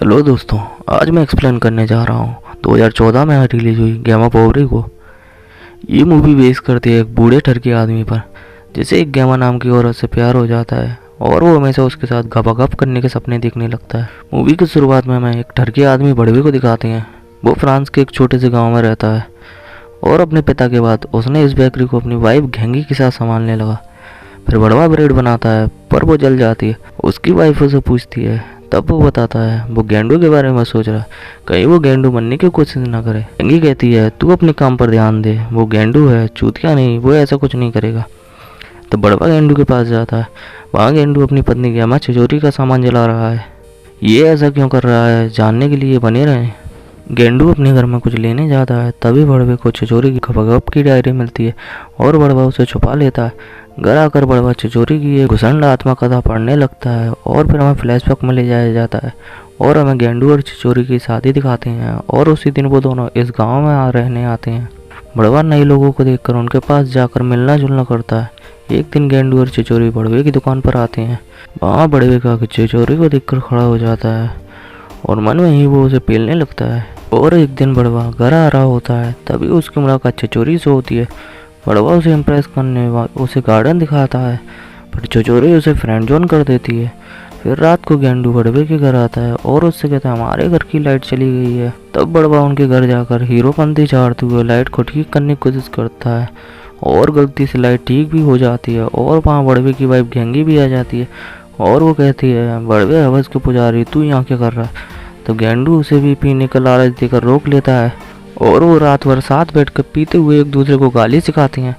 Hello दोस्तों, आज मैं एक्सप्लेन करने जा रहा हूँ 2014 में रिलीज हुई गेम ऑफ ओवरी को। ये मूवी बेस करती है एक बूढ़े ठरकी आदमी पर, जिसे एक गेमा नाम की औरत से प्यार हो जाता है और वो हमेशा उसके साथ गपागप करने के सपने देखने लगता है। मूवी की शुरुआत में हमें एक ठरकी आदमी बड़वे को दिखाते हैं। वो फ्रांस के एक छोटे से गाँव में रहता है और अपने पिता के बाद उसने इस बेकरी को अपनी वाइफ घेंगी के साथ संभालने लगा। फिर बड़वा ब्रेड बनाता है पर वो जल जाती है। उसकी वाइफ उसे पूछती है, तब वो बताता है वो गेंडू के बारे में सोच रहा है, कहीं वो गेंडू बनने की कोशिश ना करे। घेंगी कहती है, तू अपने काम पर ध्यान दे, वो गेंडू है, चूतिया नहीं, वो ऐसा कुछ नहीं करेगा। तो बड़वा गेंडू के पास जाता है। वहाँ गेंडू अपनी पत्नी गेमा छिचोरी का सामान जला रहा है। ये ऐसा क्यों कर रहा है, जानने के लिए बने रहे। गेंडू अपने घर में कुछ लेने जाता है, तभी बड़वे को छिचोरी की गपगप की डायरी मिलती है और बड़वा उसे छुपा लेता है। घर आकर बड़वा छिचोरी की एक घुसंड आत्मकथा पढ़ने लगता है और फिर हमें फ्लैशबैक में ले जाया जाता है और हमें गेंडू और छिचोरी की शादी दिखाते हैं और उसी दिन वो दोनों इस गांव में रहने आते हैं। बड़वा नए लोगों को देखकर उनके पास जाकर मिलना जुलना करता है। एक दिन गेंडू और छिचोरी बड़वे की दुकान पर आते हैं। वहाँ बड़वे का छिचोरी को देखकर खड़ा हो जाता है और मन में ही वो उसे पेलने लगता है। और एक दिन बड़वा घर आ रहा होता है, तभी उसकी मुलाकात छिचोरी से होती है। बड़वा उसे इम्प्रेस करने उसे गार्डन दिखाता है, पर छिचोरी उसे फ्रेंड जोन कर देती है। फिर रात को गेंडू बड़वे के घर आता है और उससे कहता है हमारे घर की लाइट चली गई है। तब बड़वा उनके घर जाकर हीरोपंती झाड़ते हुए लाइट को ठीक करने की कोशिश करता है और गलती से लाइट ठीक भी हो जाती है और वहाँ बड़वे की वाइफ घेंगी भी आ जाती है और वो कहती है, बड़वे हवस के पुजारी, तू यहाँ क्या कर रहा है। तो गेंडू उसे भी पीने का लालच देकर रोक लेता है और वो रात भर साथ बैठकर पीते हुए एक दूसरे को गाली सिखाते हैं।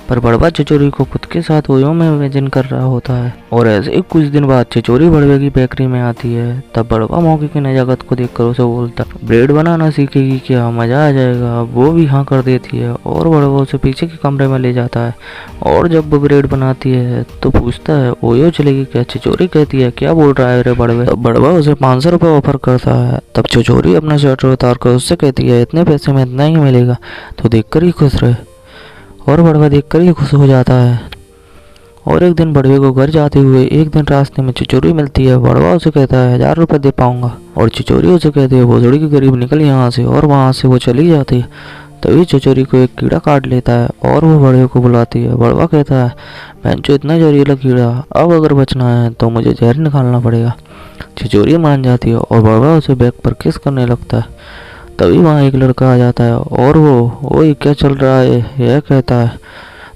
पर बड़वा छिचोरी को खुद के साथ ओयो में इमेजिन कर रहा होता है। और ऐसे ही कुछ दिन बाद छिचोरी बड़वे की बेकरी में आती है। तब बड़वा मौके की नजाकत को देखकर उसे बोलता, ब्रेड बनाना सीखेगी क्या, मजा आ जाएगा। वो भी हाँ कर देती है और बड़वा उसे पीछे के कमरे में ले जाता है और जब वो ब्रेड बनाती है तो पूछता है, ओयो चलेगी क्या। छिचोरी कहती है, क्या बोल रहा है रे बड़वे। तब बड़वा उसे 500 रुपये ऑफर करता है। तब छिचोरी अपना शर्ट उतार कर उससे कहती है, इतने पैसे में इतना ही मिलेगा तो देखकर ही खुश रहे। और बड़वा देखकर ही खुश हो जाता है। और एक दिन बड़वे को घर जाते हुए एक दिन रास्ते में छिचोरी मिलती है। बड़वा उसे कहता है 1000 रुपये दे पाऊंगा और छिचोरी उसे कहती है, भोसड़ी की गरीब निकल यहाँ से। और वहाँ से वो चली जाती है। तभी छिचोरी को एक कीड़ा काट लेता है और वो बड़वे को बुलाती है। बड़वा कहता है, भैंचो इतना जहरीला कीड़ा, अब अगर बचना है तो मुझे जहर निकालना पड़ेगा। छिचोरी मान जाती है और बड़वा उसे बैक पर किस करने लगता है। तभी वहाँ एक लड़का आ जाता है और वो ये क्या चल रहा है यह कहता है।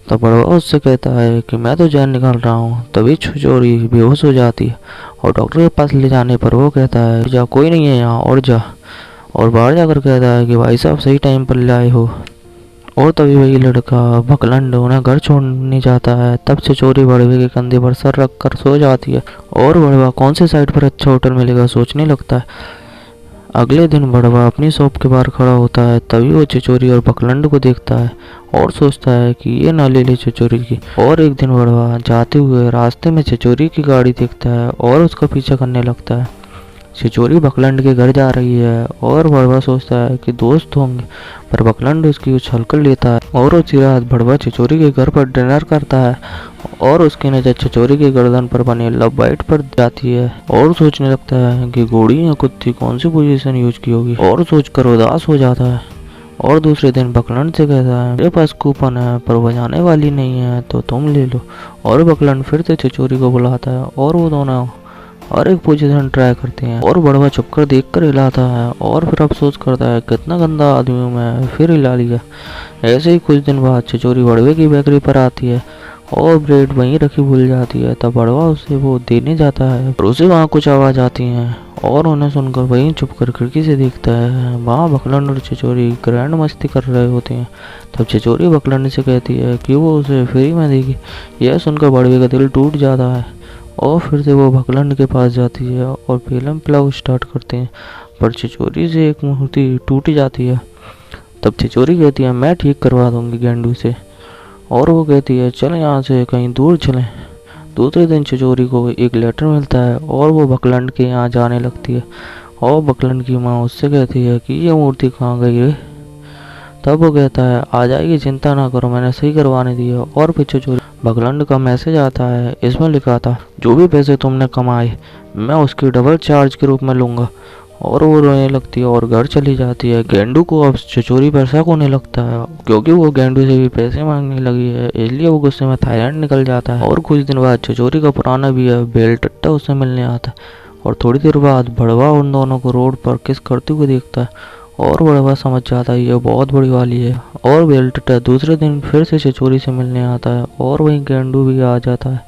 तो बड़वा उससे कहता है कि मैं तो जान निकाल रहा हूँ। तभी छिचोरी बेहोश हो जाती है और डॉक्टर के पास ले जाने पर वो कहता है, जा कोई नहीं है यहाँ और जा। और बाहर जाकर कहता है कि भाई साहब सही टाइम पर लाए हो। और तभी वही लड़का भकलंड उन्हें घर छोड़ने जाता है। तब छिचोरी बड़वे के कंधे पर सर रख कर सो जाती है और बड़वा कौन से साइड पर अच्छा होटल मिलेगा सोचने लगता है। अगले दिन बड़वा अपनी शॉप के बाहर खड़ा होता है। तभी वो छिचोरी और बकलंड को देखता है और सोचता है कि ये ना ले ले छिचोरी की। और एक दिन बड़वा जाते हुए रास्ते में छिचोरी की गाड़ी देखता है और उसका पीछा करने लगता है। छिचोरी बकलंड के घर जा रही है और बड़वा सोचता है कि दोस्त होंगे, पर बकलंड उसकी उछल कर लेता है और उसी रात बड़वा छिचोरी के घर पर डिनर करता है और उसकी नज़र छिचोरी के गर्दन पर बने लव बाइट पर जाती है और सोचने लगता है कि घोड़ी या कुत्ती कौन सी पोजीशन यूज की होगी और सोचकर उदास हो जाता है। और दूसरे दिन बकलंड से कहता है, मेरे पास कूपन है पर वो जाने वाली नहीं है तो तुम ले लो। और बकलंड फिर से छिचोरी को बुलाता है और वो दोनों और एक पोजीशन ट्राई करते हैं और बड़वा चुपकर देखकर हिलाता है और फिर अफसोस करता है, कितना गंदा आदमी हूँ मैं, फिर हिला लिया। ऐसे ही कुछ दिन बाद छिचोरी बड़वे की बेकरी पर आती है और ब्रेड वहीं रखी भूल जाती है। तब बड़वा उसे वो देने जाता है पर उसे वहाँ कुछ आवाज़ आती हैं और उन्हें सुनकर वहीं चुप कर खिड़की से देखता है। वहाँ बकलंड और छिचोरी ग्रैंड मस्ती कर रहे होते हैं। तब छिचोरी बकलंड से कहती है कि वो उसे फ्री में देगी। यह सुनकर बड़वे का दिल टूट जाता है और फिर से वो बकलंड के पास जाती है और पेलम पिलाऊ स्टार्ट करते हैं। पर छिचोरी से एक मूर्ति टूट जाती है। तब छिचोरी कहती है, मैं ठीक करवा दूंगी गेंडू से। और वो कहती है, चल यहाँ से कहीं दूर चलें। दूसरे दिन छिचोरी को एक लेटर मिलता है और वो बकलंड के यहाँ जाने लगती है और बकलंड की माँ उससे कहती है कि ये मूर्ति कहाँ गई है। तब वो कहता है, आ जाएगी, चिंता ना करो, मैंने सही करवाने दी है। और फिर छिचोरी बकलंड का मैसेज आता है। इसमें लिखा था, जो भी पैसे तुमने कमाए मैं उसकी डबल चार्ज के रूप में लूँगा। और वो रोने लगती है और घर चली जाती है। गेंडू को अब छिछोरी पर शक होने लगता है क्योंकि वो गेंडू से भी पैसे मांगने लगी है, इसलिए वो गुस्से में थाईलैंड निकल जाता है। और कुछ दिन बाद छिछोरी का पुराना भी है बेलटट्टा उससे मिलने आता है और थोड़ी देर बाद भड़वा उन दोनों को रोड पर किस करते हुए देखता है और भड़वा समझ जाता है ये बहुत बड़ी वाली है। और बेलटट्टा दूसरे दिन फिर से छिछोरी से मिलने आता है और वहीं गेंडू भी आ जाता है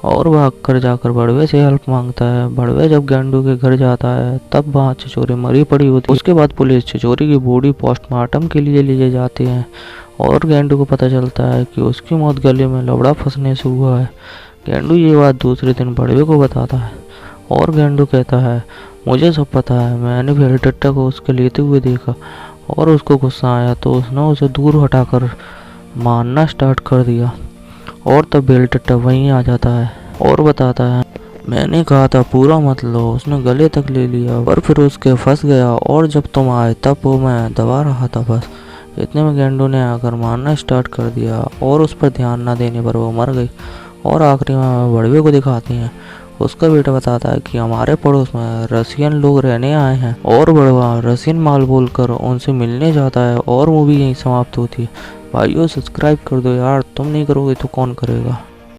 और वह कर जाकर बड़वे से हेल्प मांगता है। बड़वे जब गेंडू के घर जाता है तब वहाँ छिछोरी मरी पड़ी होती है। उसके बाद पुलिस छिछोरी की बॉडी पोस्टमार्टम के लिए ले जाती है और गेंडू को पता चलता है कि उसकी मौत गले में लबड़ा फंसने से हुआ है। गेंडू ये बात दूसरे दिन बड़वे को बताता है और गेंडू कहता है मुझे सब पता है, मैंने बेलटट्टा को उसके लेते हुए देखा और उसको गुस्सा आया तो उसने उसे दूर हटाकर मारना स्टार्ट कर दिया। और तब बेलटट्टा वहीं आ जाता है और बताता है मैंने कहा था पूरा मत लो, उसने गले तक ले लिया पर फिर उसके फंस गया और जब तुम आए तब वो मैं दबा रहा था बस। इतने में गेंडू ने आकर मारना स्टार्ट कर दिया और उस पर ध्यान न देने पर वो मर गई। और आखिरी में बड़वे को दिखाती हैं, उसका बेटा बताता है कि हमारे पड़ोस में रशियन लोग रहने आए हैं और बड़वा रशियन माल बोलकर उनसे मिलने जाता है और मूवी यहीं समाप्त होती है। भाइयों सब्सक्राइब कर दो यार, तुम नहीं करोगे तो कौन करेगा।